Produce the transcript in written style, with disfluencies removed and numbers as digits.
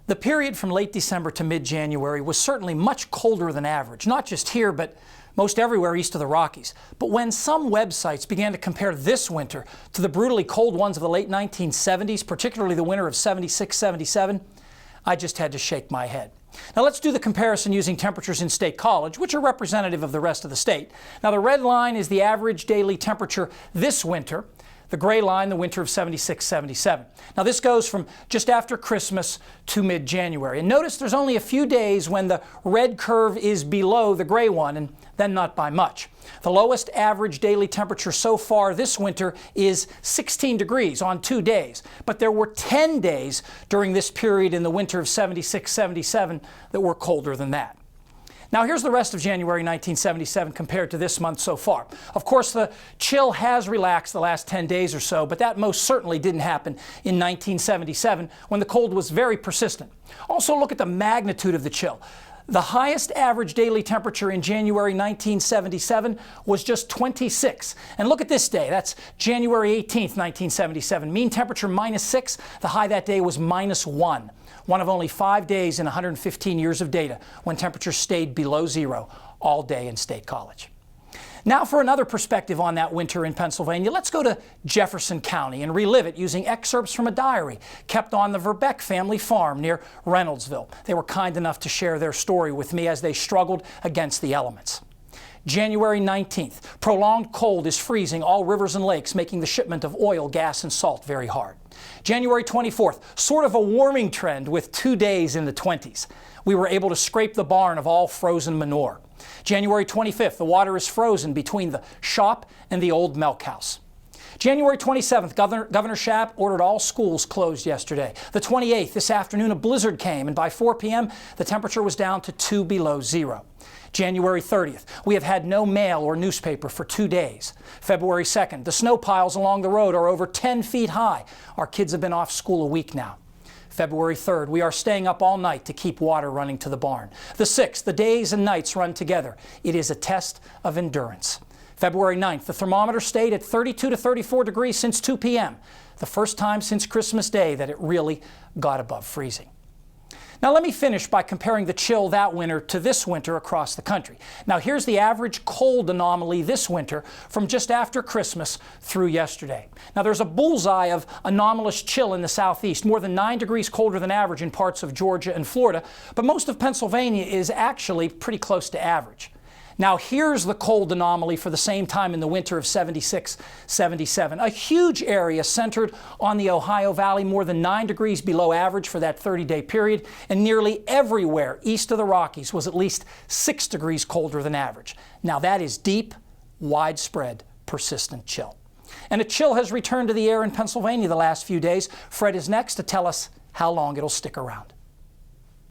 The period from late December to mid-January was certainly much colder than average, not just here, but most everywhere east of the Rockies. But when some websites began to compare this winter to the brutally cold ones of the late 1970s, particularly the winter of 76-77, I just had to shake my head. Now let's do the comparison using temperatures in State College, which are representative of the rest of the state. Now the red line is the average daily temperature this winter. The gray line, the winter of 76-77. Now this goes from just after Christmas to mid-January. And notice there's only a few days when the red curve is below the gray one, and then not by much. The lowest average daily temperature so far this winter is 16 degrees on 2 days. But there were 10 days during this period in the winter of 76-77 that were colder than that. Now here's the rest of January 1977 compared to this month so far. Of course, the chill has relaxed the last 10 days or so, but that most certainly didn't happen in 1977 when the cold was very persistent. Also look at the magnitude of the chill. The highest average daily temperature in January 1977 was just 26. And look at this day, that's January 18th, 1977. Mean temperature -6, the high that day was -1. One of only 5 days in 115 years of data when temperatures stayed below zero all day in State College. Now for another perspective on that winter in Pennsylvania, let's go to Jefferson County and relive it using excerpts from a diary kept on the Verbeck family farm near Reynoldsville. They were kind enough to share their story with me as they struggled against the elements. January 19th, prolonged cold is freezing all rivers and lakes, making the shipment of oil, gas, and salt very hard. January 24th, sort of a warming trend with 2 days in the 20s. We were able to scrape the barn of all frozen manure. January 25th, the water is frozen between the shop and the old milk house. January 27th, Governor Schaap ordered all schools closed yesterday. The 28th, this afternoon, a blizzard came, and by 4 p.m., the temperature was down to 2 below zero. January 30th, we have had no mail or newspaper for 2 days. February 2nd, the snow piles along the road are over 10 feet high. Our kids have been off school a week now. February 3rd, we are staying up all night to keep water running to the barn. The 6th, the days and nights run together. It is a test of endurance. February 9th, the thermometer stayed at 32 to 34 degrees since 2 p.m. The first time since Christmas Day that it really got above freezing. Now let me finish by comparing the chill that winter to this winter across the country. Now here's the average cold anomaly this winter from just after Christmas through yesterday. Now there's a bullseye of anomalous chill in the southeast, more than 9 degrees colder than average in parts of Georgia and Florida, but most of Pennsylvania is actually pretty close to average. Now here's the cold anomaly for the same time in the winter of 76-77. A huge area centered on the Ohio Valley, more than 9 degrees below average for that 30-day period, and nearly everywhere east of the Rockies was at least 6 degrees colder than average. Now that is deep, widespread, persistent chill. And a chill has returned to the air in Pennsylvania the last few days. Fred is next to tell us how long it'll stick around.